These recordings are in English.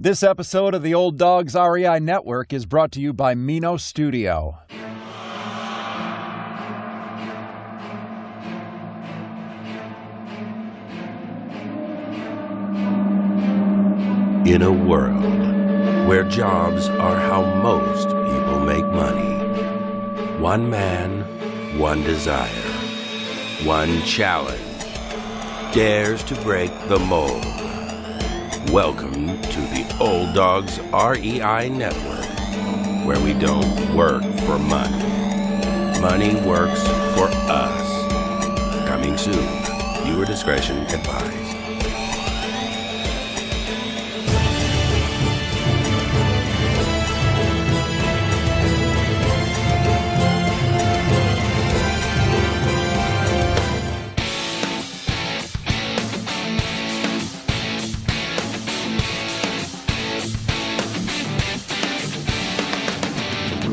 This episode of the Old Dogs REI Network is brought to you by Mino Studio. In a world where jobs are how most people make money, one man, one desire, one challenge dares to break the mold. Welcome to the Old Dogs REI Network, where we don't work for money. Money works for us. Coming soon. Viewer discretion advised.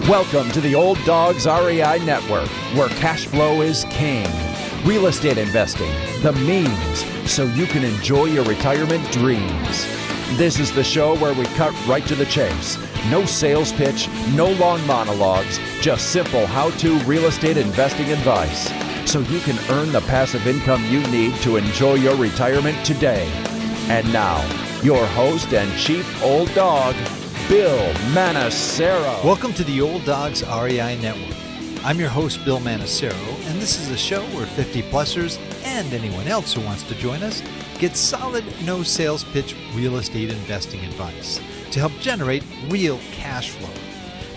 Welcome to the Old Dogs REI Network, where cash flow is king. Real estate investing, the means, so you can enjoy your retirement dreams. This is the show where we cut right to the chase. No sales pitch, no long monologues, just simple how-to real estate investing advice, so you can earn the passive income you need to enjoy your retirement today. And now, your host and chief old dog, Bill Manacero. Welcome to the Old Dogs REI Network. I'm your host, Bill Manacero, and this is a show where 50-plussers and anyone else who wants to join us get solid, no sales pitch real estate investing advice to help generate real cash flow.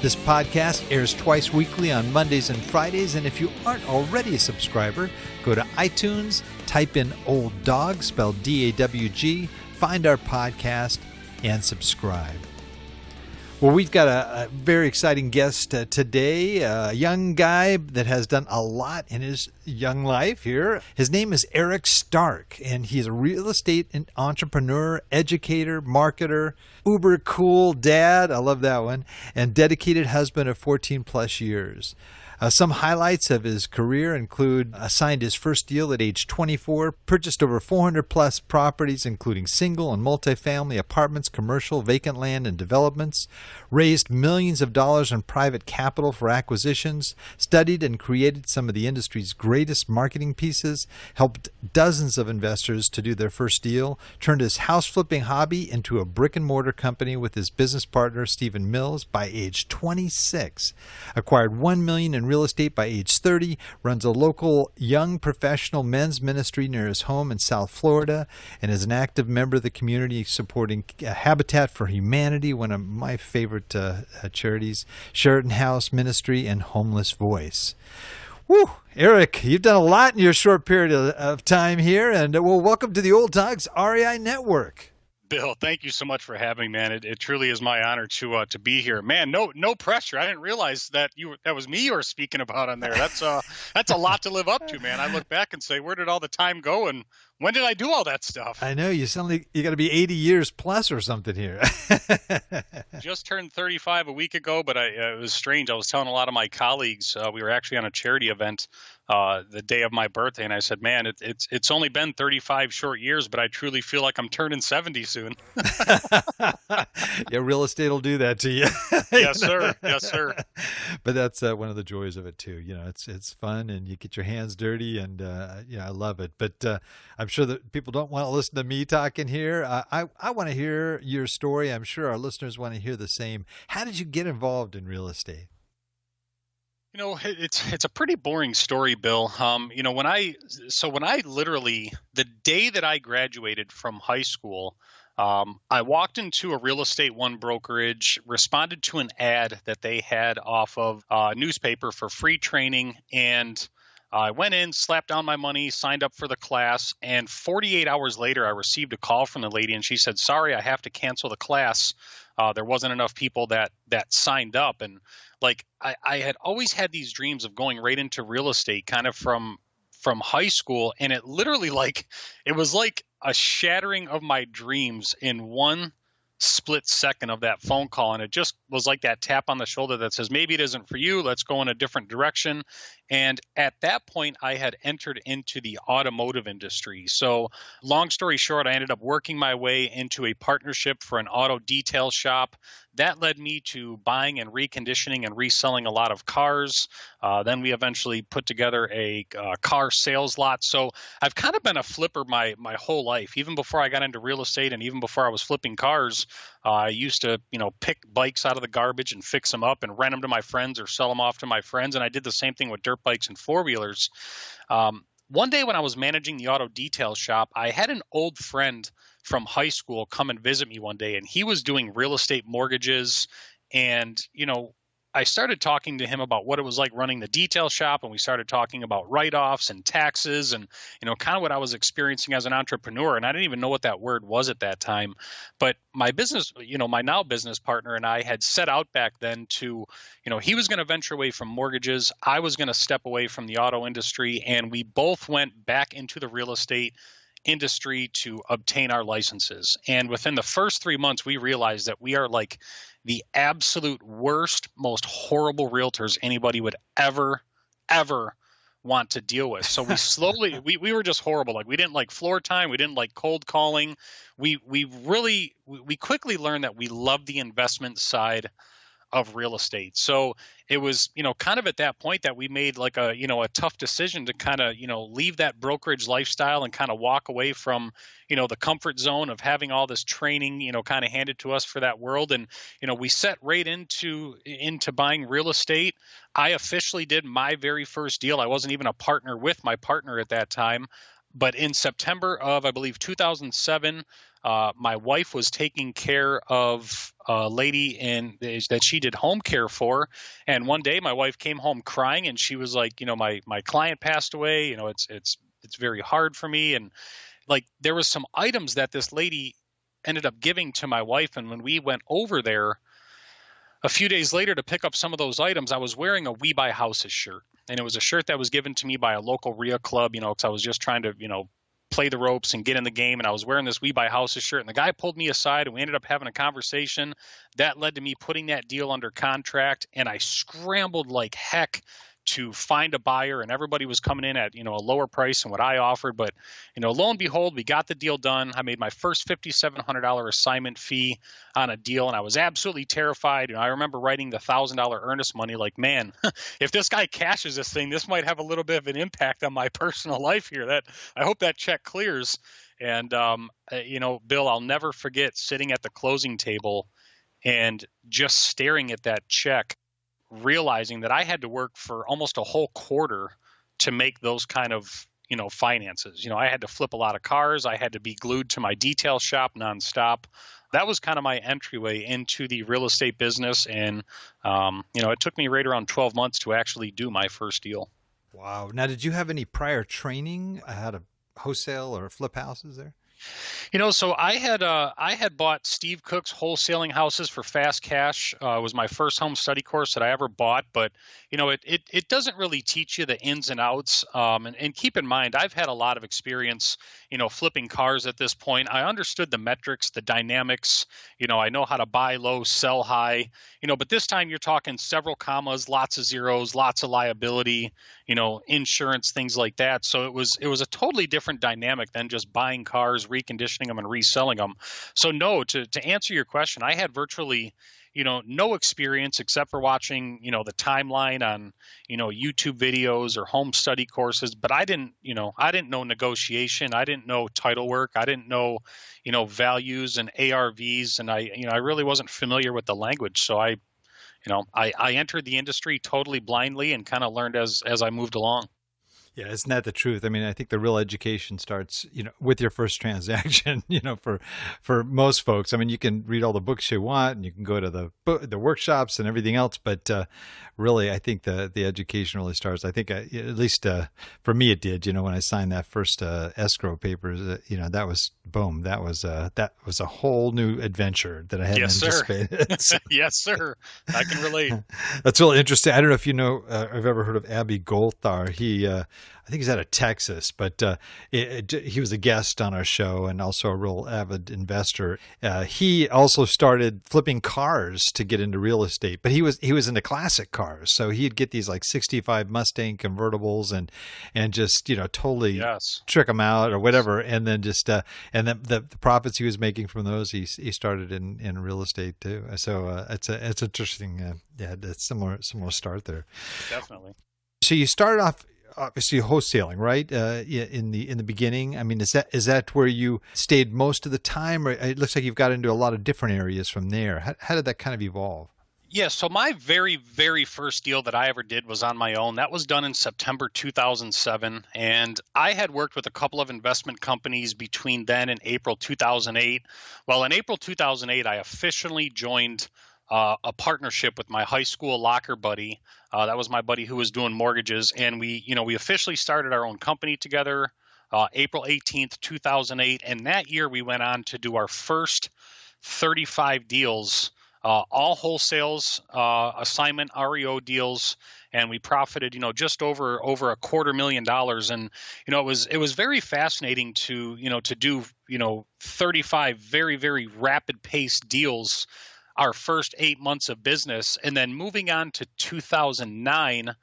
This podcast airs twice weekly on Mondays and Fridays, and if you aren't already a subscriber, go to iTunes, type in Old Dog, spelled D-A-W-G, find our podcast, and subscribe. Well, we've got a very exciting guest today, a young guy that has done a lot in his young life here. His name is Erik Stark, and he's a real estate entrepreneur, educator, marketer, uber cool dad, I love that one, and dedicated husband of 14 plus years. Some highlights of his career include signed his first deal at age 24, purchased over 400 plus properties, including single and multifamily apartments, commercial, vacant land, and developments, raised millions of dollars in private capital for acquisitions, studied and created some of the industry's greatest marketing pieces, helped dozens of investors to do their first deal, turned his house flipping hobby into a brick and mortar company with his business partner, Stephen Mills, by age 26, acquired $1 million in real estate by age 30, runs a local young professional men's ministry near his home in South Florida, and is an active member of the community supporting Habitat for Humanity, one of my favorite charities, Sheraton House Ministry, and Homeless Voice. Woo! Erik, you've done a lot in your short period of time here, and well, welcome to the Old Dogs REI Network. Bill, thank you so much for having me, man. It truly is my honor to be here, man. No pressure. I didn't realize that was me you were speaking about on there. That's a lot to live up to, man. I look back and say, where did all the time go, and when did I do all that stuff? I know you sound like you got to be 80 years plus or something here. Just turned 35 a week ago, but it was strange. I was telling a lot of my colleagues we were actually on a charity event the day of my birthday, and I said, man, it's only been 35 short years, but I truly feel like I'm turning 70 soon. Yeah, real estate will do that to you. Yes, sir. Yes, sir. But that's one of the joys of it too. You know, it's fun, and you get your hands dirty, and I love it. But I'm sure that people don't want to listen to me talking here. I want to hear your story. I'm sure our listeners want to hear the same. How did you get involved in real estate? You know, it's a pretty boring story, Bill. When I literally, the day that I graduated from high school, I walked into a real estate one brokerage, responded to an ad that they had off of a newspaper for free training, and I went in, slapped down my money, signed up for the class, and 48 hours later, I received a call from the lady, and she said, "Sorry, I have to cancel the class. There wasn't enough people that signed up." And like I had always had these dreams of going right into real estate, kind of from high school, and it literally it was like a shattering of my dreams in one split second of that phone call. And it just was like that tap on the shoulder that says, maybe it isn't for you. Let's go in a different direction. And at that point, I had entered into the automotive industry. So long story short, I ended up working my way into a partnership for an auto detail shop. That led me to buying and reconditioning and reselling a lot of cars. Then we eventually put together a car sales lot. So I've kind of been a flipper my whole life. Even before I got into real estate and even before I was flipping cars, I used to, pick bikes out of the garbage and fix them up and rent them to my friends or sell them off to my friends. And I did the same thing with dirt bikes and four-wheelers. One day when I was managing the auto detail shop, I had an old friend from high school come and visit me one day, and he was doing real estate mortgages. And, I started talking to him about what it was like running the detail shop, and we started talking about write-offs and taxes and, kind of what I was experiencing as an entrepreneur. And I didn't even know what that word was at that time. But my business, my now business partner and I had set out back then to, he was going to venture away from mortgages. I was going to step away from the auto industry, and we both went back into the real estate industry to obtain our licenses. And within the first 3 months, we realized that we are like the absolute worst, most horrible realtors anybody would ever want to deal with. So we slowly, we were just horrible. Like, we didn't like floor time. We didn't like cold calling. We quickly learned that we loved the investment side of real estate. So it was, kind of at that point that we made like a tough decision to kind of, leave that brokerage lifestyle and kind of walk away from, the comfort zone of having all this training, kind of handed to us for that world. And, we set right into buying real estate. I officially did my very first deal. I wasn't even a partner with my partner at that time. But in September of, I believe, 2007, my wife was taking care of a lady that she did home care for. And one day my wife came home crying, and she was like, my client passed away. It's very hard for me. And like, there was some items that this lady ended up giving to my wife. And when we went over there a few days later to pick up some of those items, I was wearing a We Buy Houses shirt. And it was a shirt that was given to me by a local RIA club, because I was just trying to, play the ropes and get in the game. And I was wearing this We Buy Houses shirt. And the guy pulled me aside, and we ended up having a conversation. That led to me putting that deal under contract. And I scrambled like heck to find a buyer, and everybody was coming in at, a lower price than what I offered. But, lo and behold, we got the deal done. I made my first $5,700 assignment fee on a deal, and I was absolutely terrified. I remember writing the $1,000 earnest money like, man, if this guy cashes this thing, this might have a little bit of an impact on my personal life here. I hope that check clears. And, Bill, I'll never forget sitting at the closing table and just staring at that check, realizing that I had to work for almost a whole quarter to make those kind of, finances. I had to flip a lot of cars. I had to be glued to my detail shop nonstop. That was kind of my entryway into the real estate business. And, it took me right around 12 months to actually do my first deal. Wow. Now, did you have any prior training how to wholesale or flip houses there? So I had bought Steve Cook's Wholesaling Houses for Fast Cash. It was my first home study course that I ever bought, but it doesn't really teach you the ins and outs. And keep in mind, I've had a lot of experience, flipping cars at this point. I understood the metrics, the dynamics. I know how to buy low, sell high. But this time you're talking several commas, lots of zeros, lots of liability, insurance, things like that. So it was a totally different dynamic than just buying cars, reconditioning them, and reselling them. So no, to answer your question, I had virtually, no experience except for watching, the timeline on, YouTube videos or home study courses. But I didn't know negotiation. I didn't know title work. I didn't know, values and ARVs. And I really wasn't familiar with the language. So I entered the industry totally blindly and kind of learned as I moved along. Yeah, isn't that the truth? I mean, I think the real education starts, with your first transaction, for most folks. I mean, you can read all the books you want and you can go to the workshops and everything else. But really, I think the education really starts. I think at least for me, it did, when I signed that first escrow papers, that was boom. That was a whole new adventure that I hadn't anticipated. So. Yes, sir. I can relate. That's really interesting. I don't know if I've ever heard of Abby Goldthar. I think he's out of Texas, but he was a guest on our show and also a real avid investor. He also started flipping cars to get into real estate, but he was into classic cars, so he'd get these like '65 Mustang convertibles and just totally trick them out or whatever, and then just and then the profits he was making from those, he started in real estate too. So it's interesting. Yeah, it's similar start there. Definitely. So you started off obviously wholesaling, right? In the beginning. I mean, is that where you stayed most of the time, or it looks like you've got into a lot of different areas from there? How did that kind of evolve? Yeah, so my very, very first deal that I ever did was on my own. That was done in September 2007. And I had worked with a couple of investment companies between then and April 2008. Well, in April 2008, I officially joined a partnership with my high school locker buddy. That was my buddy who was doing mortgages. And we officially started our own company together April 18th, 2008. And that year we went on to do our first 35 deals, all wholesales, assignment REO deals, and we profited, just over $250,000. And it was very fascinating to do 35 very, very rapid paced deals our first 8 months of business. And then moving on to 2009,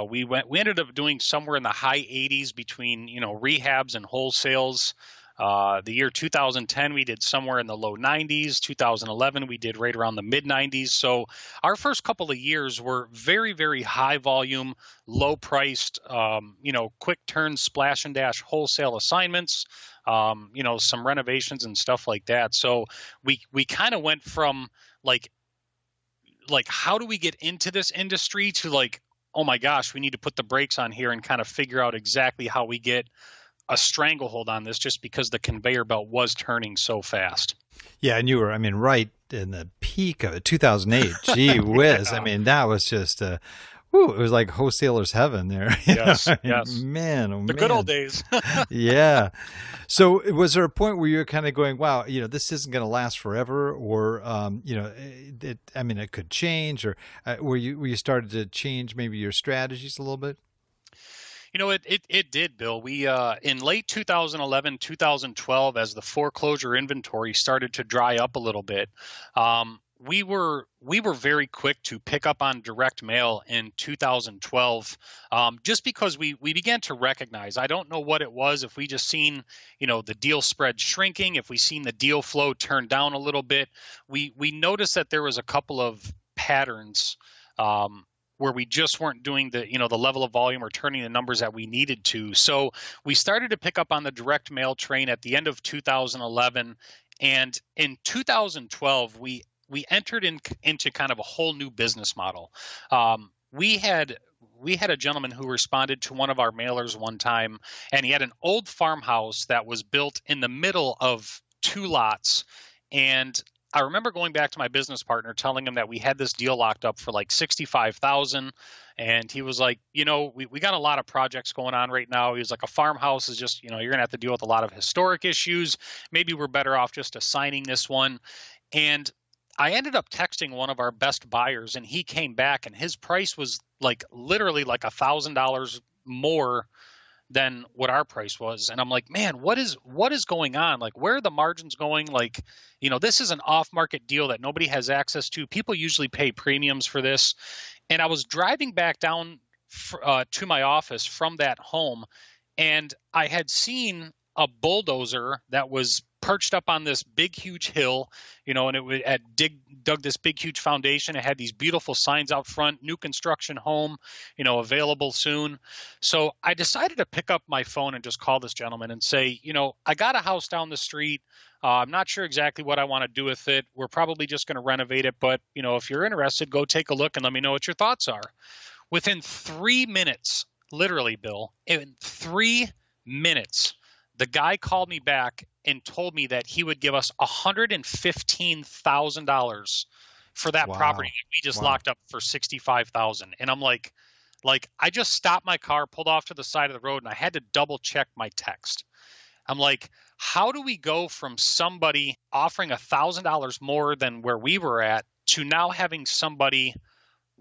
we ended up doing somewhere in the high 80s between rehabs and wholesales. The year 2010, we did somewhere in the low 90s. 2011, we did right around the mid 90s. So our first couple of years were very, very high volume, low priced, quick turn splash and dash wholesale assignments, some renovations and stuff like that. So we kind of went from like, how do we get into this industry to like, oh my gosh, we need to put the brakes on here and kind of figure out exactly how we get a stranglehold on this, just because the conveyor belt was turning so fast. Yeah, and you were, right in the peak of it, 2008. Gee whiz. Yeah. That was just it was like wholesaler's heaven there. Yes, yes. Man, the good old days. Yeah. So was there a point where you're kind of going, wow, this isn't going to last forever, or, it could change, or where you started to change maybe your strategies a little bit? It did, Bill. We in late 2011, 2012, as the foreclosure inventory started to dry up a little bit, we were very quick to pick up on direct mail in 2012, just because we began to recognize, I don't know what it was, if we just seen the deal spread shrinking, if we seen the deal flow turn down a little bit, we noticed that there was a couple of patterns where we just weren't doing the level of volume or turning the numbers that we needed to. So we started to pick up on the direct mail train at the end of 2011, and in 2012 we entered into kind of a whole new business model. We had a gentleman who responded to one of our mailers one time, and he had an old farmhouse that was built in the middle of two lots. And I remember going back to my business partner, telling him that we had this deal locked up for like $65,000. And he was like, we got a lot of projects going on right now. He was like, a farmhouse is just, you're going to have to deal with a lot of historic issues. Maybe we're better off just assigning this one. And I ended up texting one of our best buyers, and he came back, and his price was like literally like $1,000 more than what our price was. And I'm like, man, what is going on? Like, where are the margins going? Like, this is an off-market deal that nobody has access to. People usually pay premiums for this. And I was driving back down to my office from that home, and I had seen a bulldozer that was perched up on this big, huge hill, and it had dug this big, huge foundation. It had these beautiful signs out front, new construction home, available soon. So I decided to pick up my phone and just call this gentleman and say, I got a house down the street. I'm not sure exactly what I want to do with it. We're probably just going to renovate it. But, if you're interested, go take a look and let me know what your thoughts are. Within 3 minutes, literally, Bill, in 3 minutes, the guy called me back and told me that he would give us $115,000 for that property that we just locked up for $65,000. And I'm like, I just stopped my car, pulled off to the side of the road, and I had to double check my text. I'm like, how do we go from somebody offering $1,000 more than where we were at to now having somebody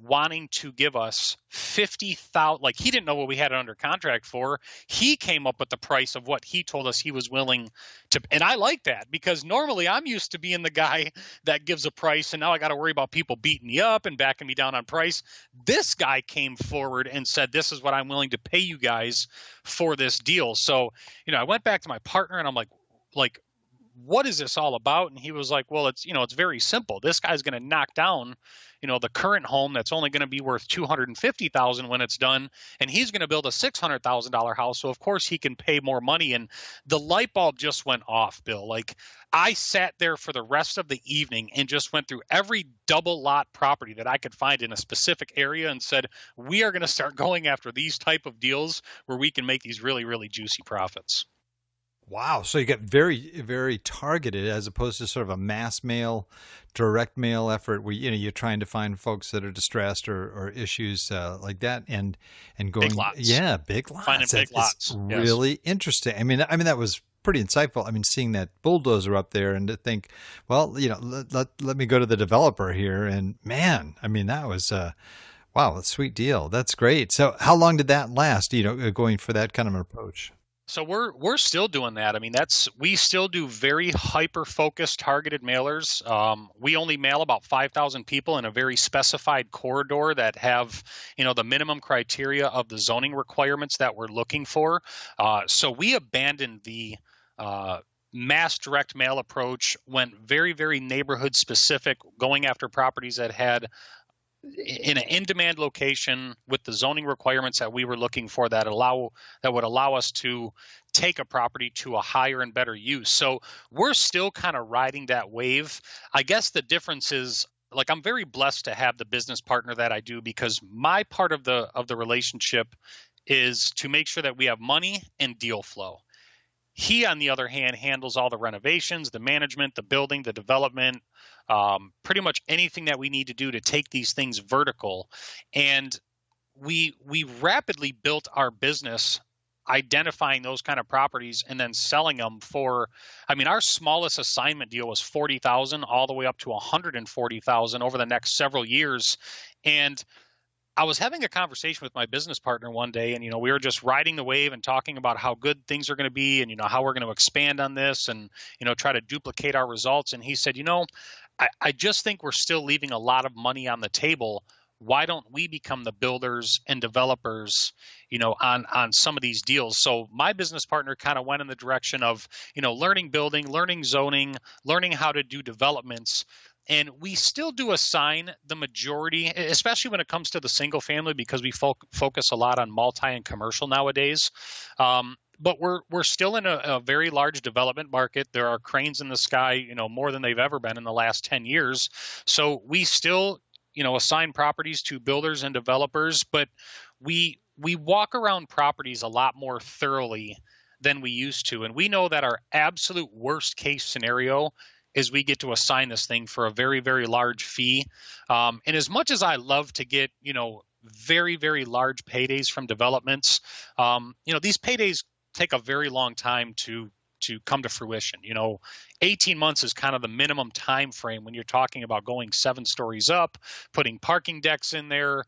wanting to give us 50,000. Like, he didn't know what we had it under contract for. He came up with the price of what he told us he was willing to. And I like that, because normally I'm used to being the guy that gives a price, and now I got to worry about people beating me up and backing me down on price. This guy came forward and said, this is what I'm willing to pay you guys for this deal. So, I went back to my partner and I'm like, what is this all about? And he was like, well, it's very simple. This guy's going to knock down, the current home that's only going to be worth $250,000 when it's done, and he's going to build a $600,000 house. So of course he can pay more money. And the light bulb just went off, Bill. Like, I sat there for the rest of the evening and just went through every double lot property that I could find in a specific area and said, we are going to start going after these type of deals where we can make these really, really juicy profits. Wow. So you get very, very targeted, as opposed to sort of a mass mail, direct mail effort where, you're trying to find folks that are distressed or issues like that, and going, big lots. Yeah, big lots. Finding big lots. Really interesting. I mean, that was pretty insightful. I mean, seeing that bulldozer up there and to think, well, let me go to the developer here, and man, I mean, that was wow, a sweet deal. That's great. So how long did that last, going for that kind of an approach? So we're still doing that. I mean, we still do very hyper-focused targeted mailers. We only mail about 5,000 people in a very specified corridor that have, the minimum criteria of the zoning requirements that we're looking for. So we abandoned the mass direct mail approach, went very, very neighborhood specific, going after properties that had in an in-demand location with the zoning requirements that we were looking for that would allow us to take a property to a higher and better use. So we're still kind of riding that wave. I guess the difference is, like, I'm very blessed to have the business partner that I do, because my part of the relationship is to make sure that we have money and deal flow. He, on the other hand, handles all the renovations, the management, the building, the development, pretty much anything that we need to do to take these things vertical. And we rapidly built our business identifying those kind of properties and then selling them for, our smallest assignment deal was $40,000 all the way up to $140,000 over the next several years. And I was having a conversation with my business partner one day, and, we were just riding the wave and talking about how good things are going to be and, how we're going to expand on this and, try to duplicate our results. And he said, I just think we're still leaving a lot of money on the table. Why don't we become the builders and developers, on some of these deals? So my business partner kind of went in the direction of, learning building, learning zoning, learning how to do developments. And we still do assign the majority, especially when it comes to the single family, because we focus a lot on multi and commercial nowadays. But we're still in a very large development market. There are cranes in the sky, more than they've ever been in the last 10 years. So we still, assign properties to builders and developers, but we walk around properties a lot more thoroughly than we used to. And we know that our absolute worst case scenario is we get to assign this thing for a very, very large fee. And as much as I love to get, very, very large paydays from developments, these paydays take a very long time to come to fruition. 18 months is kind of the minimum time frame when you're talking about going 7 stories up, putting parking decks in there,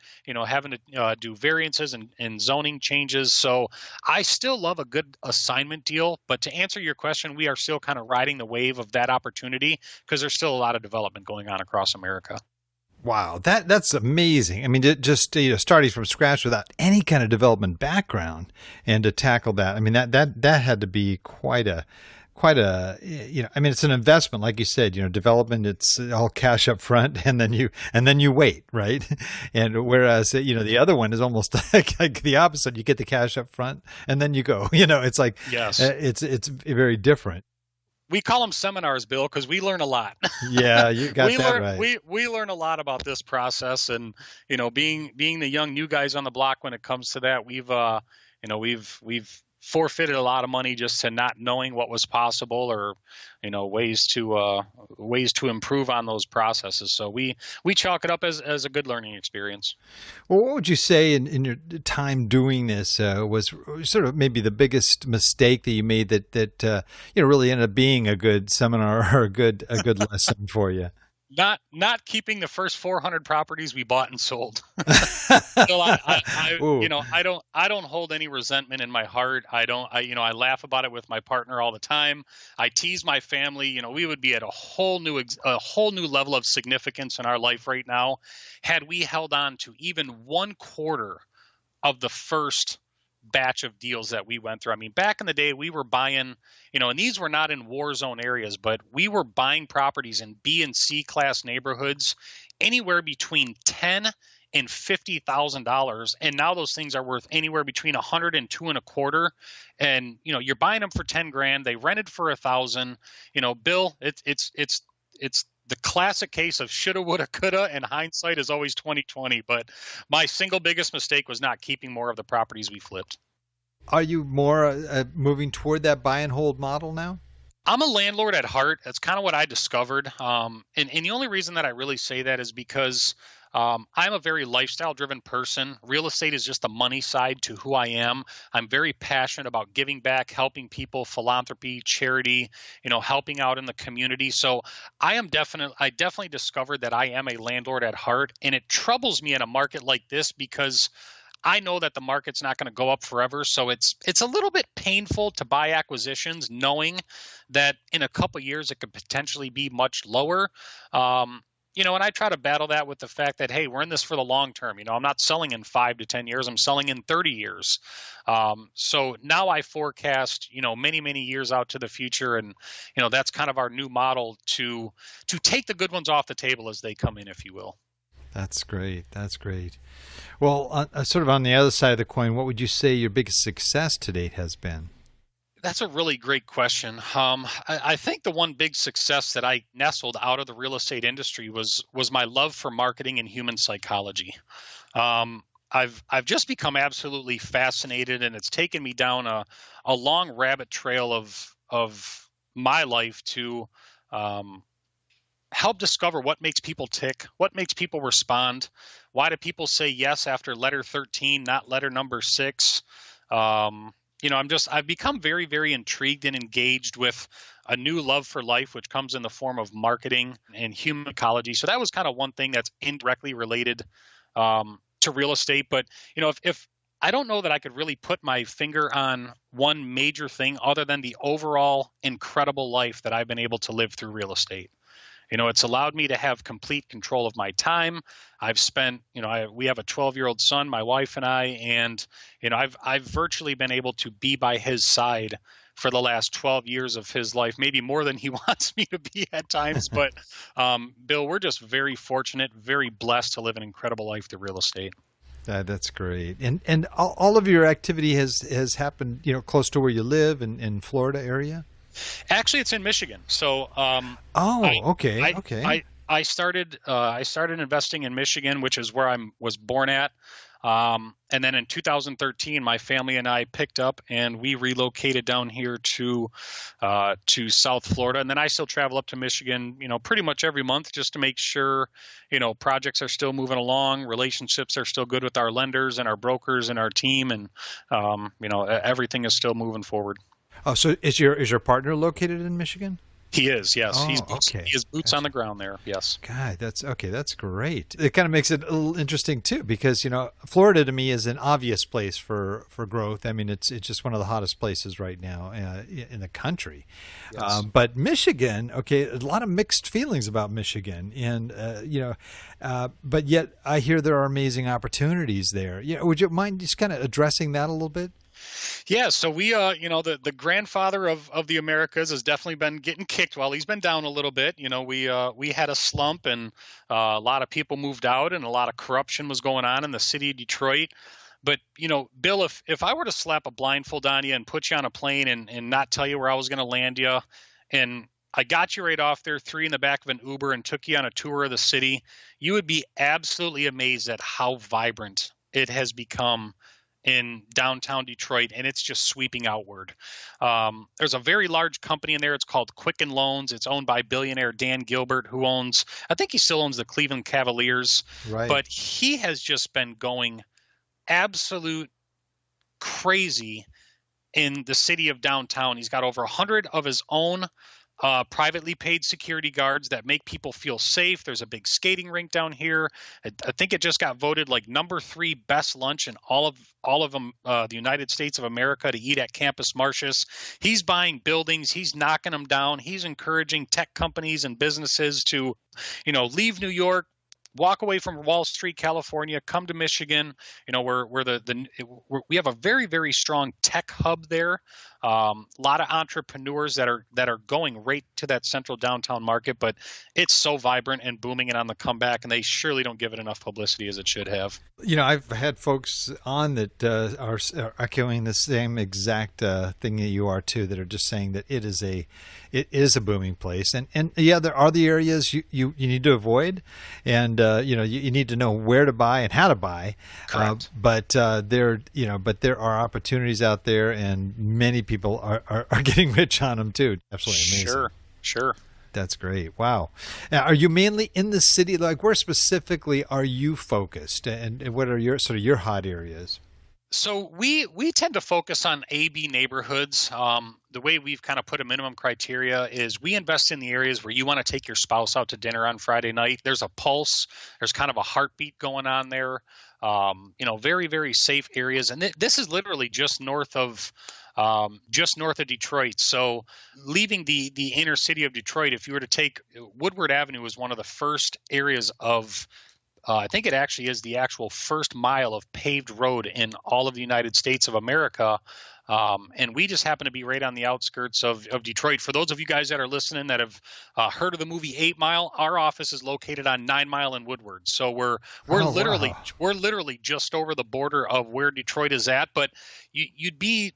having to do variances and zoning changes. So I still love a good assignment deal. But to answer your question, we are still kind of riding the wave of that opportunity because there's still a lot of development going on across America. Wow, that's amazing. I mean, just starting from scratch without any kind of development background, and to tackle that, I mean, that had to be quite a it's an investment, like you said. Development, it's all cash up front, and then you wait, right? And whereas the other one is almost like the opposite. You get the cash up front, and then you go. It's like, yes, it's very different. We call them seminars, Bill, because we learn a lot. Yeah, you got right. We learn a lot about this process, and being the young new guys on the block when it comes to that, we've forfeited a lot of money just to not knowing what was possible, or ways to improve on those processes. So we chalk it up as a good learning experience. Well, what would you say in your time doing this was sort of maybe the biggest mistake that you made that really ended up being a good seminar or a good lesson for you? Not keeping the first 400 properties we bought and sold. So Ooh. I don't hold any resentment in my heart. I laugh about it with my partner all the time. I tease my family. We would be at a whole new level of significance in our life right now had we held on to even 1/4 of the first batch of deals that we went through. I mean, back in the day, we were buying, and these were not in war zone areas, but we were buying properties in B and C class neighborhoods anywhere between $10,000 and $50,000, and now those things are worth anywhere between 100 and 2.25. And you're buying them for 10 grand. They rented for 1,000. Bill, it's the classic case of shoulda, woulda, coulda, and hindsight is always 20/20. But my single biggest mistake was not keeping more of the properties we flipped. Are you more moving toward that buy and hold model now? I'm a landlord at heart. That's kind of what I discovered. And the only reason that I really say that is because I'm a very lifestyle-driven person. Real estate is just the money side to who I am. I'm very passionate about giving back, helping people, philanthropy, charity, helping out in the community. So I definitely discovered that I am a landlord at heart, and it troubles me in a market like this because I know that the market's not going to go up forever. So it's a little bit painful to buy acquisitions knowing that in a couple of years it could potentially be much lower. And I try to battle that with the fact that, hey, we're in this for the long term. I'm not selling in 5 to 10 years. I'm selling in 30 years. So now I forecast, many, many years out to the future. And, that's kind of our new model to take the good ones off the table as they come in, if you will. That's great. That's great. Well, sort of on the other side of the coin, what would you say your biggest success to date has been? That's a really great question. I think the one big success that I nestled out of the real estate industry was my love for marketing and human psychology. I've just become absolutely fascinated, and it's taken me down a long rabbit trail of my life to help discover what makes people tick, what makes people respond. Why do people say yes after letter 13, not letter number 6? I've become very, very intrigued and engaged with a new love for life, which comes in the form of marketing and human ecology. So that was kind of one thing that's indirectly related to real estate. But, if I don't know that I could really put my finger on one major thing other than the overall incredible life that I've been able to live through real estate. It's allowed me to have complete control of my time. I've spent, we have a 12-year-old son, my wife and I, and, I've virtually been able to be by his side for the last 12 years of his life, maybe more than he wants me to be at times. But Bill, we're just very fortunate, very blessed to live an incredible life through real estate. That's great. And all of your activity has happened, close to where you live in Florida area? Actually, it's in Michigan. So, okay. I started investing in Michigan, which is where I was born at. And then in 2013, my family and I picked up and we relocated down here to South Florida. And then I still travel up to Michigan, pretty much every month just to make sure, projects are still moving along, relationships are still good with our lenders and our brokers and our team, and everything is still moving forward. Oh, so is your partner located in Michigan? He is, yes. Oh, He has boots on the ground there, yes. God, that's great. It kind of makes it a little interesting too, because Florida to me is an obvious place for growth. I mean, it's just one of the hottest places right now in the country. Yes. But Michigan, a lot of mixed feelings about Michigan, and but yet I hear there are amazing opportunities there. Would you mind just kind of addressing that a little bit? Yeah, so we, the grandfather of the Americas has definitely been getting kicked while he's been down a little bit. We had a slump, and a lot of people moved out, and a lot of corruption was going on in the city of Detroit. But, Bill, if I were to slap a blindfold on you and put you on a plane and not tell you where I was going to land you, and I got you right off there, 3 in the back of an Uber, and took you on a tour of the city, you would be absolutely amazed at how vibrant it has become in downtown Detroit, and it's just sweeping outward. There's a very large company in there. It's called Quicken Loans. It's owned by billionaire Dan Gilbert, who I think he still owns the Cleveland Cavaliers. Right. But he has just been going absolute crazy in the city of downtown. He's got over 100 of his own privately paid security guards that make people feel safe. There's a big skating rink down here. I think it just got voted like number 3 best lunch in all of them, the United States of America, to eat at Campus Martius. He's buying buildings. He's knocking them down. He's encouraging tech companies and businesses to, leave New York, walk away from Wall Street, California, come to Michigan. We have a very, very strong tech hub there. A lot of entrepreneurs that are going right to that central downtown market, but it's so vibrant and booming and on the comeback, and they surely don't give it enough publicity as it should have. I've had folks on that are echoing the same exact thing that you are too, that are just saying that it is a booming place, and yeah, there are the areas you need to avoid, and you need to know where to buy and how to buy. Correct. But there are opportunities out there, and many people are getting rich on them too. Absolutely amazing. Sure. That's great. Wow. Now, are you mainly in the city? Like, where specifically are you focused, and what are your hot areas? So we tend to focus on AB neighborhoods. The way we've kind of put a minimum criteria is we invest in the areas where you want to take your spouse out to dinner on Friday night. There's a pulse. There's kind of a heartbeat going on there. Very, very safe areas. And this is literally just north of Detroit. So leaving the inner city of Detroit, if you were to take Woodward Avenue, was one of the first areas of I think it actually is the actual first mile of paved road in all of the United States of America. And we just happen to be right on the outskirts of Detroit. For those of you guys that are listening that have heard of the movie 8 Mile, our office is located on 9 Mile in Woodward. So we're literally just over the border of where Detroit is at. But you'd be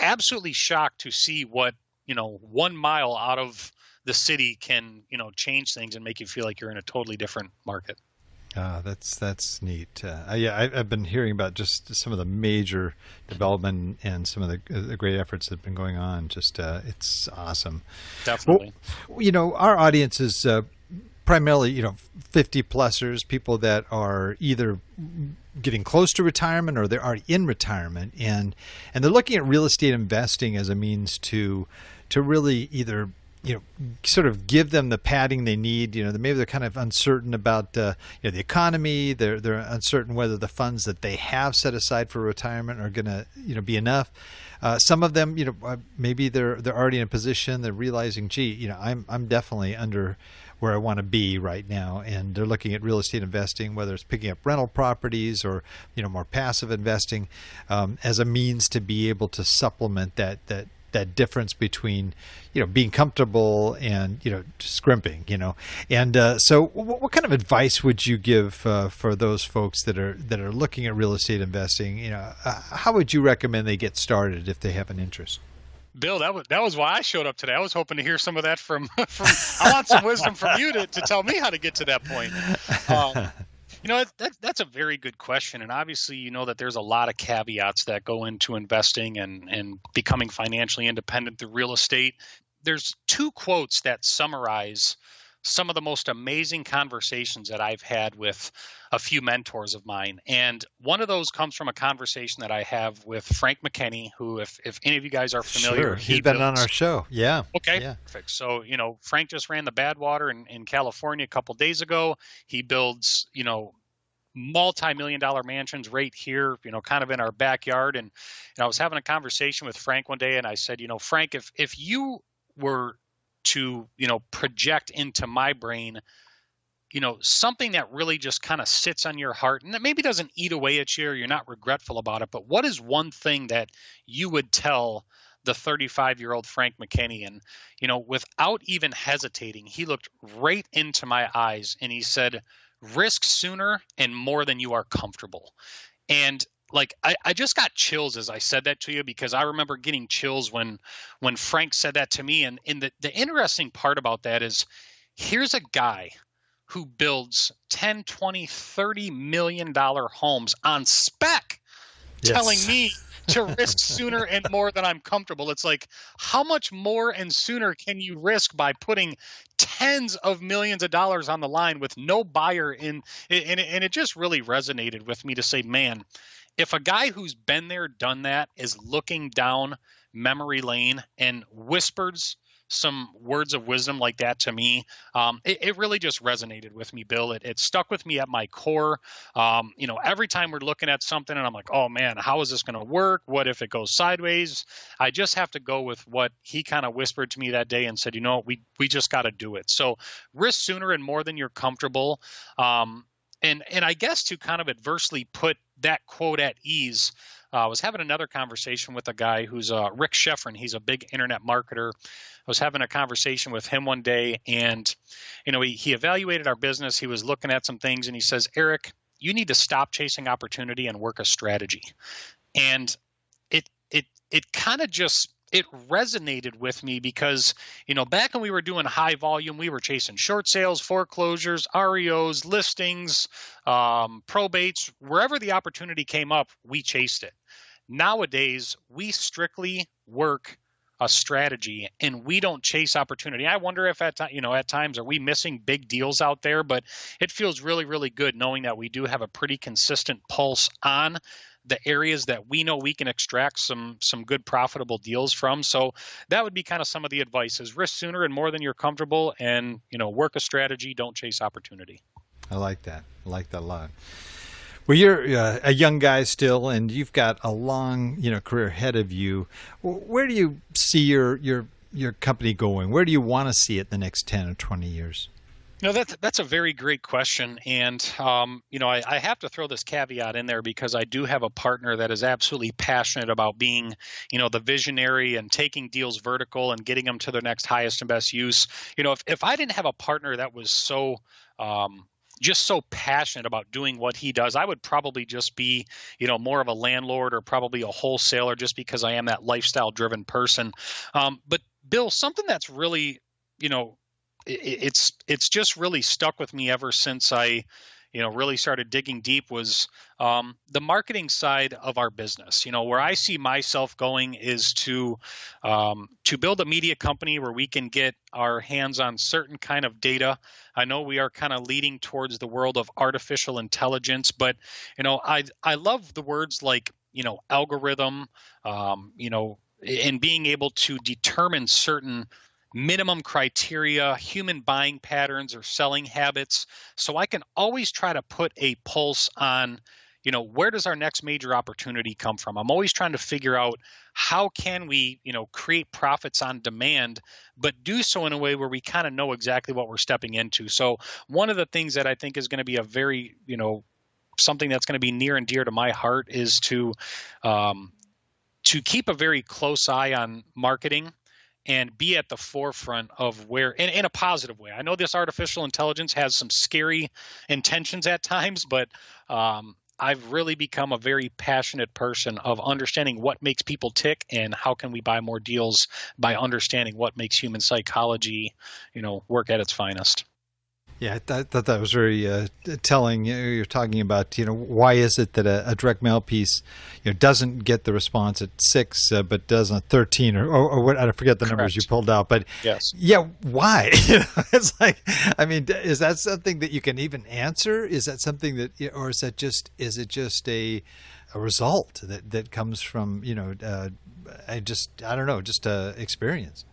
absolutely shocked to see what 1 mile out of the city can change things and make you feel like you're in a totally different market. That's neat. I've been hearing about just some of the major development and some of the great efforts that have been going on. Just it's awesome. Definitely. Well, our audience is primarily 50-plussers, people that are either getting close to retirement or they're already in retirement, and they're looking at real estate investing as a means to really either sort of give them the padding they need. Maybe they're kind of uncertain about the economy. They're uncertain whether the funds that they have set aside for retirement are going to be enough. Some of them, maybe they're already in a position. They're realizing, gee, I'm definitely under where I want to be right now, and they're looking at real estate investing, whether it's picking up rental properties or more passive investing, as a means to be able to supplement that difference between being comfortable and scrimping. And so what kind of advice would you give for those folks that are looking at real estate investing? How would you recommend they get started if they have an interest? Bill, that was why I showed up today. I was hoping to hear some of that from I want some wisdom from you to tell me how to get to that point. That's a very good question. And obviously, that there's a lot of caveats that go into investing and becoming financially independent through real estate. There's 2 quotes that summarize some of the most amazing conversations that I've had with a few mentors of mine. And one of those comes from a conversation that I have with Frank McKinney, who, if any of you guys are familiar, sure. He's been on our show. Yeah. Okay. Yeah. Perfect. So, Frank just ran the Badwater in California a couple days ago. He builds, multi-million-dollar mansions right here, kind of in our backyard. And I was having a conversation with Frank one day, and I said, Frank, if you were to, project into my brain, something that really just kind of sits on your heart and that maybe doesn't eat away at you or you're not regretful about it, but what is one thing that you would tell the 35-year-old Frank McKinney? And, without even hesitating, he looked right into my eyes and he said, risk sooner and more than you are comfortable. And I just got chills as I said that to you, because I remember getting chills when Frank said that to me. And the interesting part about that is, here's a guy who builds 10, 20, $30 million homes on spec, telling me to risk sooner and more than I'm comfortable. It's like, how much more and sooner can you risk by putting tens of millions of dollars on the line with no buyer in? And it just really resonated with me to say, man, if a guy who's been there, done that, is looking down memory lane and whispers some words of wisdom like that to me, it really just resonated with me, Bill. It stuck with me at my core. Every time we're looking at something and I'm like, oh man, how is this going to work? What if it goes sideways? I just have to go with what he kind of whispered to me that day and said, we just got to do it. So risk sooner and more than you're comfortable. And I guess to kind of adversely put that quote at ease, I was having another conversation with a guy who's Rick Sheffrin. He's a big internet marketer. I was having a conversation with him one day, and he evaluated our business. He was looking at some things, and he says, Erik, you need to stop chasing opportunity and work a strategy. And it kind of just it resonated with me because, back when we were doing high volume, we were chasing short sales, foreclosures, REOs, listings, probates. Wherever the opportunity came up, we chased it. Nowadays, we strictly work a strategy and we don't chase opportunity. I wonder if at times are we missing big deals out there, but it feels really, really good knowing that we do have a pretty consistent pulse on the areas that we know we can extract some good profitable deals from. So that would be kind of some of the advice is risk sooner and more than you're comfortable, and work a strategy, don't chase opportunity. I like that. I like that a lot. Well, you're a young guy still, and you've got a long career ahead of you. Where do you see your company going? Where do you want to see it the next 10 or 20 years? That's a very great question. And, I have to throw this caveat in there because I do have a partner that is absolutely passionate about being, the visionary and taking deals vertical and getting them to their next highest and best use. If I didn't have a partner that was so passionate about doing what he does, I would probably just be, more of a landlord or probably a wholesaler just because I am that lifestyle driven person. But Bill, something that's really, it's just really stuck with me ever since I, really started digging deep was the marketing side of our business. Where I see myself going is to build a media company where we can get our hands on certain kind of data. I know we are kind of leading towards the world of artificial intelligence, but I love the words like algorithm, and being able to determine certain minimum criteria, human buying patterns or selling habits. So I can always try to put a pulse on, where does our next major opportunity come from? I'm always trying to figure out how can we, create profits on demand, but do so in a way where we kind of know exactly what we're stepping into. So one of the things that I think is going to be a very, something that's going to be near and dear to my heart is to keep a very close eye on marketing and be at the forefront of where, in a positive way. I know this artificial intelligence has some scary intentions at times, but I've really become a very passionate person of understanding what makes people tick and how can we buy more deals by understanding what makes human psychology, work at its finest. Yeah, I thought that was very telling. You're talking about, why is it that a direct mail piece, doesn't get the response at 6, but does on 13 or what? I forget the numbers you pulled out, but yes, yeah, why? It's like, is that something that you can even answer? Is that something that, or is it just a result that comes from, I don't know, just experience?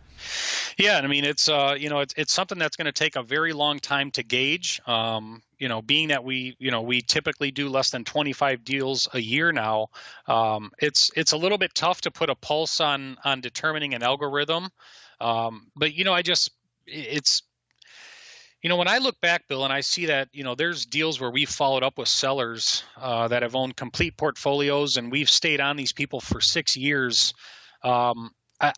Yeah, I mean it's something that's going to take a very long time to gauge. Being that we typically do less than 25 deals a year now, it's a little bit tough to put a pulse on determining an algorithm. But when I look back, Bill, and I see that there's deals where we've followed up with sellers that have owned complete portfolios, and we've stayed on these people for 6 years.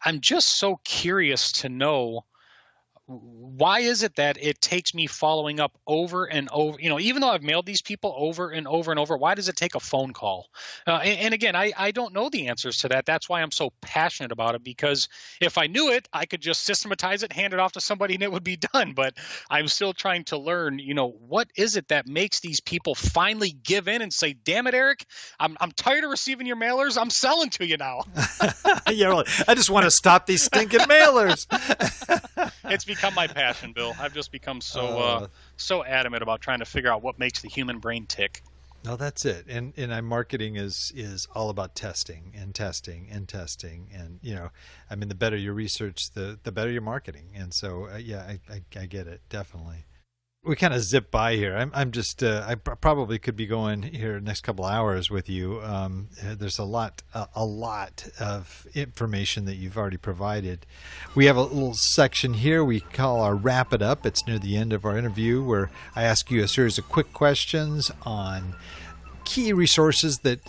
I'm just so curious to know, why is it that it takes me following up over and over? Even though I've mailed these people over and over and over, why does it take a phone call? And again, I don't know the answers to that. That's why I'm so passionate about it, because if I knew it, I could just systematize it, hand it off to somebody, and it would be done. But I'm still trying to learn, what is it that makes these people finally give in and say, damn it, Erik, I'm tired of receiving your mailers. I'm selling to you now. Yeah, really. I just want to stop these stinking mailers. It's become my passion, Bill. I've just become so adamant about trying to figure out what makes the human brain tick. No, that's it. And marketing is all about testing and testing and testing. And, I mean, the better your research, the better your marketing. And so, I get it. Definitely. We kind of zip by here. I'm just, I probably could be going here next couple hours with you. There's a lot of information that you've already provided. We have a little section here we call our Wrap It Up. It's near the end of our interview where I ask you a series of quick questions on key resources that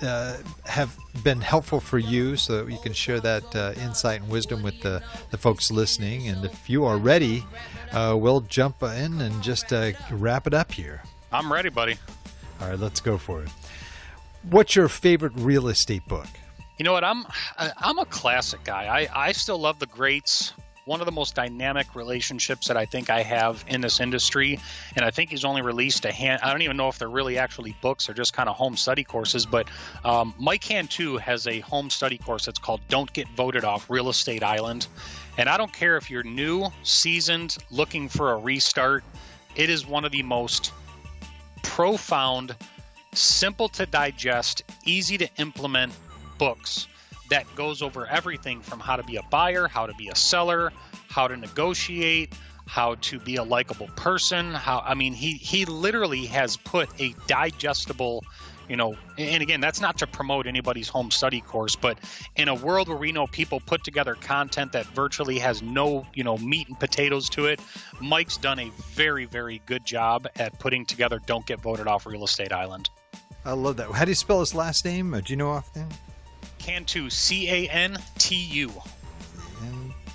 have been helpful for you so that you can share that insight and wisdom with the folks listening. And if you are ready, we'll jump in and just wrap it up here. I'm ready, buddy. All right, let's go for it. What's your favorite real estate book? You know what? I'm a classic guy. I still love the greats. One of the most dynamic relationships that I think I have in this industry, and I think he's only released I don't even know if they're really actually books or just kind of home study courses, but Mike Cantu has a home study course that's called Don't Get Voted Off, Real Estate Island. And I don't care if you're new, seasoned, looking for a restart, it is one of the most profound, simple to digest, easy to implement books that goes over everything from how to be a buyer, how to be a seller, how to negotiate, how to be a likable person. He literally has put a digestible, and again, that's not to promote anybody's home study course, but in a world where we know people put together content that virtually has no, meat and potatoes to it, Mike's done a very, very good job at putting together Don't Get Voted Off Real Estate Island. I love that. How do you spell his last name? Do you know offhand? Cantu, Cantu.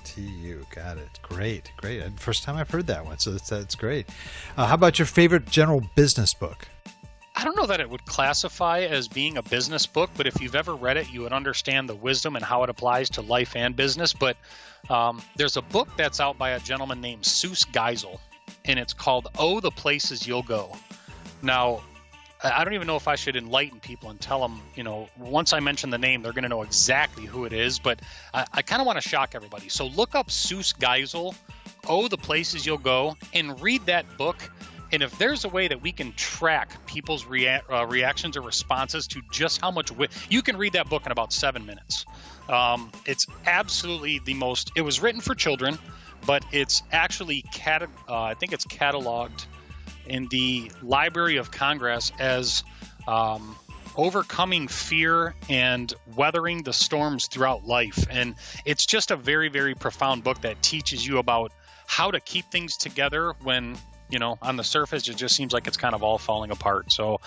Cantu, got it. Great. First time I've heard that one, so that's great. How about your favorite general business book? I don't know that it would classify as being a business book, but if you've ever read it, you would understand the wisdom and how it applies to life and business. But there's a book that's out by a gentleman named Seuss Geisel, and it's called Oh, the Places You'll Go. Now, I don't even know if I should enlighten people and tell them, once I mention the name, they're going to know exactly who it is. But I kind of want to shock everybody. So look up Seuss Geisel, Oh, the Places You'll Go, and read that book. And if there's a way that we can track people's reactions or responses to just how much you can read that book in about 7 minutes. It's absolutely it was written for children, but it's actually, I think it's cataloged in the Library of Congress as overcoming fear and weathering the storms throughout life. And it's just a very, very profound book that teaches you about how to keep things together when, on the surface, it just seems like it's kind of all falling apart. So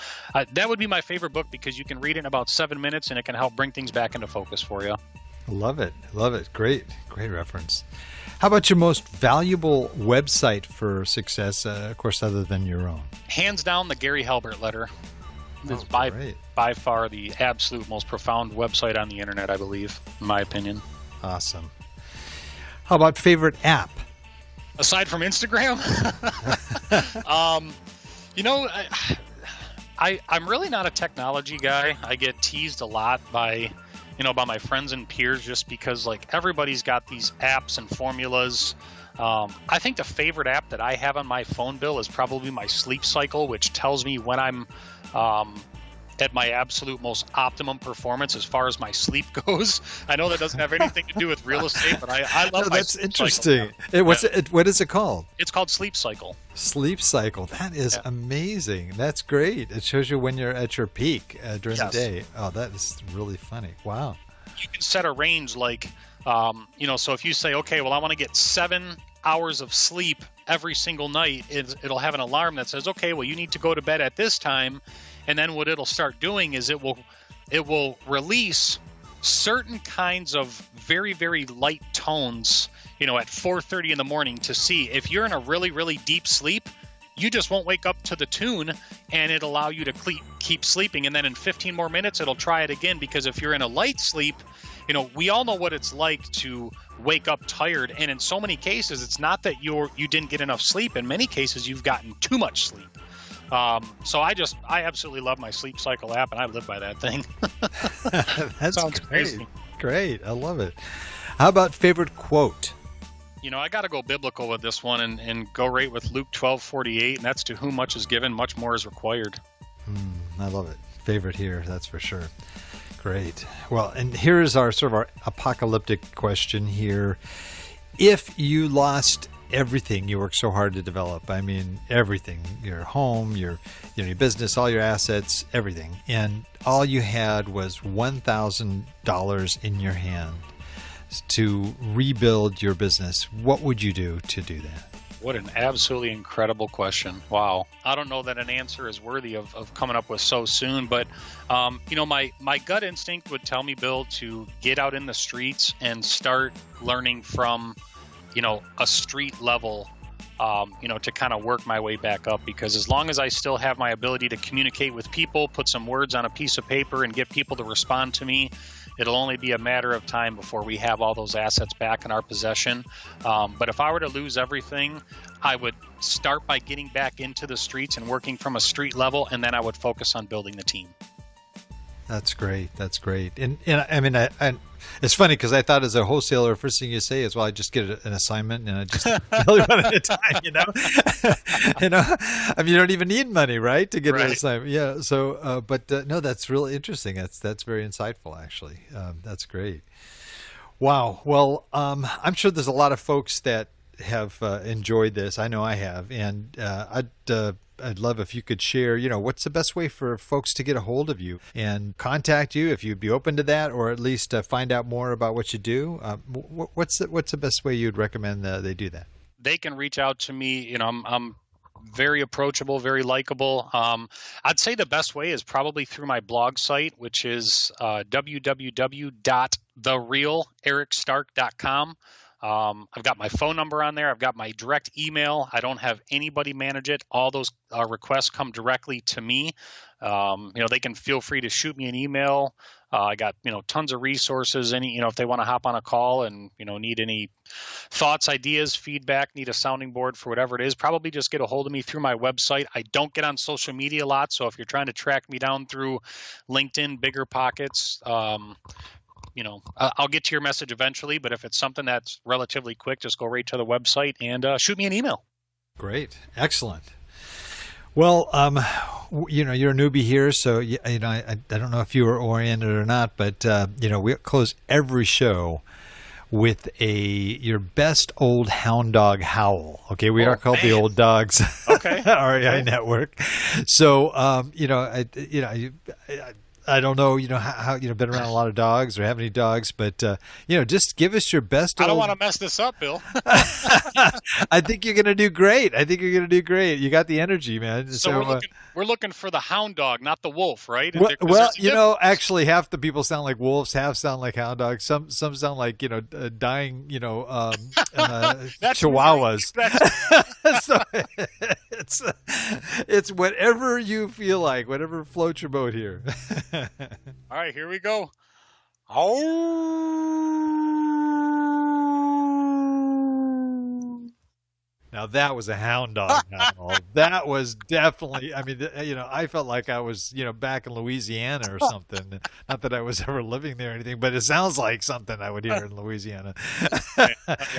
that would be my favorite book because you can read it in about 7 minutes and it can help bring things back into focus for you. Love it. Great reference. How about your most valuable website for success, of course, other than your own? Hands down, the Gary Halbert letter. It's by far the absolute most profound website on the internet, I believe, in my opinion. Awesome. How about favorite app? Aside from Instagram? I'm really not a technology guy. I get teased a lot by my friends and peers just because everybody's got these apps and formulas. I think the favorite app that I have on my phone, Bill, is probably my sleep cycle, which tells me when I'm at my absolute most optimum performance as far as my sleep goes. I know that doesn't have anything to do with real estate, but I love my that's sleep interesting. cycle. What is it called? It's called Sleep Cycle. Sleep cycle. That is amazing. That's great. It shows you when you're at your peak during the day. Oh, that is really funny. Wow. You can set a range so if you say, okay, well, I want to get 7 hours of sleep every single night, it'll have an alarm that says, okay, well, you need to go to bed at this time. And then what it'll start doing is it will release certain kinds of very, very light tones, at 4:30 in the morning to see if you're in a really, really deep sleep, you just won't wake up to the tune and it'll allow you to keep sleeping. And then in 15 more minutes, it'll try it again, because if you're in a light sleep, we all know what it's like to wake up tired. And in so many cases, it's not that you didn't get enough sleep. In many cases, you've gotten too much sleep. So I absolutely love my Sleep Cycle app, and I live by that thing. That's Sounds great. crazy. Great. I love it. How about favorite quote? I got to go biblical with this one and go right with Luke 12:48, and that's, to whom much is given, much more is required. I love it. Favorite here, that's for sure. Great. Well, and here's our sort of our apocalyptic question here. If you lost everything you worked so hard to develop, I mean everything, your home, your business, all your assets, everything, and all you had was $1,000 in your hand to rebuild your business, what would you do to do that? What an absolutely incredible question. Wow. I don't know that an answer is worthy of coming up with so soon, but my gut instinct would tell me, Bill, to get out in the streets and start learning from, a street level, to kind of work my way back up, because as long as I still have my ability to communicate with people, put some words on a piece of paper and get people to respond to me, it'll only be a matter of time before we have all those assets back in our possession. But if I were to lose everything, I would start by getting back into the streets and working from a street level, and then I would focus on building the team. That's great. That's great. And I mean, it's funny because I thought as a wholesaler, first thing you say is, well, I just get an assignment and I just tell you one at a time, I mean, you don't even need money, right, to get an assignment. Yeah. So, no, that's really interesting. That's very insightful, actually. That's great. Wow. Well, I'm sure there's a lot of folks that have enjoyed this. I know I have. And I'd love if you could share, what's the best way for folks to get a hold of you and contact you, if you'd be open to that, or at least find out more about what you do. What's the best way you'd recommend they do that? They can reach out to me. I'm very approachable, very likable. I'd say the best way is probably through my blog site, which is www.therealeриkstark.com. I've got my phone number on there. I've got my direct email. I don't have anybody manage it. All those requests come directly to me. They can feel free to shoot me an email. I got, tons of resources. If they want to hop on a call and, need any thoughts, ideas, feedback, need a sounding board for whatever it is, probably just get a hold of me through my website. I don't get on social media a lot. So if you're trying to track me down through LinkedIn, Bigger Pockets, I'll get to your message eventually, but if it's something that's relatively quick, just go right to the website and shoot me an email. Great. Excellent. Well, you're a newbie here, so, I don't know if you were oriented or not, but, we close every show with your best old hound dog howl. Okay. We are called the Old Dogs. Okay. REI Network. So, I don't know, how been around a lot of dogs or have any dogs, but just give us your best. I don't want to mess this up, Bill. I think you're going to do great. You got the energy, man. So we're looking for the hound dog, not the wolf, right? Actually, half the people sound like wolves, half sound like hound dogs. Some sound like dying, chihuahuas. So it's whatever you feel like, whatever floats your boat here. All right, here we go. Now that was a hound dog howl. That was definitely, I felt like I was, back in Louisiana or something. Not that I was ever living there or anything, but it sounds like something I would hear in Louisiana.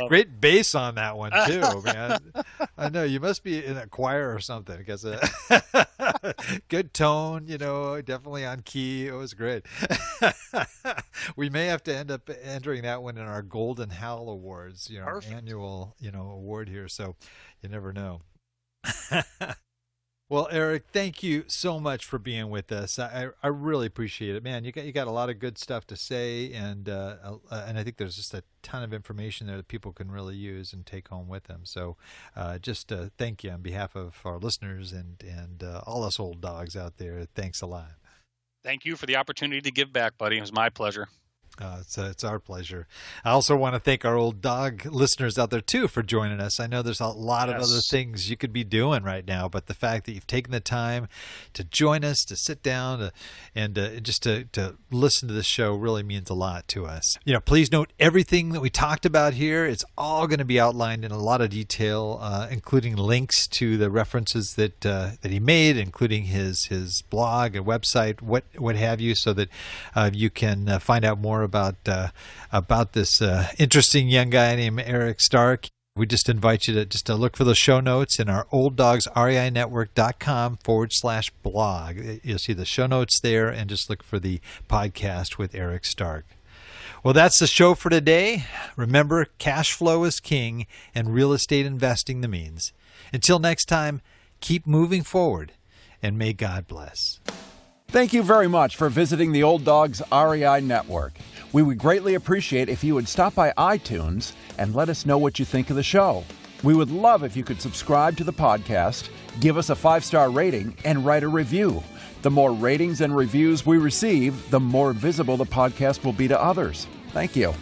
Great bass on that one too, man. I know you must be in a choir or something because good tone, definitely on key. It was great. We may have to end up entering that one in our Golden Howl Awards, annual, award here. So you never know. Well, Erik, thank you so much for being with us. I really appreciate it, man. You got a lot of good stuff to say, and I think there's just a ton of information there that people can really use and take home with them. So, just thank you on behalf of our listeners and all us old dogs out there. Thanks a lot. Thank you for the opportunity to give back, buddy. It was my pleasure. It's our pleasure. I also want to thank our old dog listeners out there too for joining us. I know there's a lot of other things you could be doing right now, but the fact that you've taken the time to join us, to sit down, and just to listen to this show really means a lot to us. Please note everything that we talked about here. It's all going to be outlined in a lot of detail, including links to the references that he made, including his blog and website, what have you, so that you can find out more about this interesting young guy named Erik Stark. We just invite you to look for the show notes in our olddogsreinetwork.com/blog. You'll see the show notes there, and just look for the podcast with Erik Stark. Well, that's the show for today. Remember, cash flow is king and real estate investing the means. Until next time, keep moving forward, and may God bless. Thank you very much for visiting the Old Dogs REI Network. We would greatly appreciate if you would stop by iTunes and let us know what you think of the show. We would love if you could subscribe to the podcast, give us a 5-star rating, and write a review. The more ratings and reviews we receive, the more visible the podcast will be to others. Thank you.